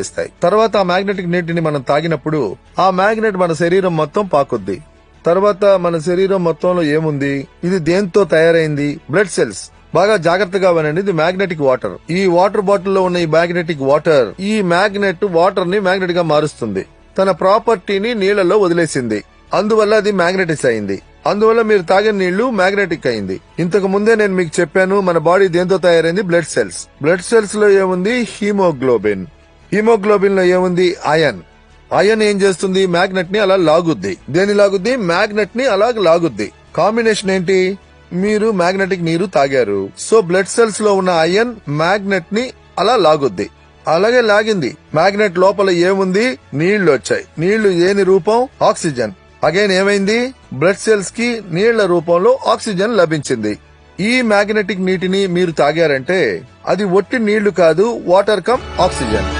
ప్రారంభిస్తాయి. తర్వాత ఆ మ్యాగ్నెటిక్ నీటిని మనం తాగినప్పుడు ఆ మ్యాగ్నెట్ మన శరీరం మొత్తం పాకుద్ది. తర్వాత మన శరీరం మొత్తంలో ఏముంది, ఇది దేంతో తయారైంది? Blood cells. బాగా జాగ్రత్తగా వినండి, ఇది మ్యాగ్నెటిక్ వాటర్. ఈ వాటర్ బాటిల్లో ఉన్న ఈ మ్యాగ్నెటిక్ వాటర్, ఈ మ్యాగ్నెట్ వాటర్ ని మ్యాగ్నెట్ గా మారుస్తుంది. తన ప్రాపర్టీని నీళ్లలో వదిలేసింది, అందువల్ల అది మ్యాగ్నెటిస్ అయింది. అందువల్ల మీరు తాగిన నీళ్లు మ్యాగ్నెటిక్ అయింది. ఇంతకు ముందే నేను మీకు చెప్పాను, మన బాడీ దేంతో తయారైంది? Blood cells. బ్లడ్ సెల్స్ లో ఏముంది? హీమోగ్లోబిన్. హీమోగ్లోబిన్ లో ఏముంది? ఐరన్. ఐరన్ ఏం చేస్తుంది? మ్యాగ్నెట్ ని అలా లాగుద్ది. దేని లాగుద్ది? మ్యాగ్నెట్ ని అలా లాగుద్ది. కాంబినేషన్ ఏంటి? మీరు మ్యాగ్నెటిక్ నీరు తాగారు, సో బ్లడ్ సెల్స్ లో ఉన్న ఐరన్ మ్యాగ్నెట్ ని అలా లాగుద్ది. అలాగే లాగింది. మ్యాగ్నెట్ లోపల ఏముంది? నీళ్లు వచ్చాయి. నీళ్లు ఏని రూపం? ఆక్సిజన్. అగైన్ ఏమైంది? బ్లడ్ సెల్స్ కి నీళ్ల రూపంలో ఆక్సిజన్ లభించింది. ఈ మ్యాగ్నెటిక్ నీటిని మీరు తాగారంటే అది ఒట్టి నీళ్లు కాదు, వాటర్ కమ్ ఆక్సిజన్.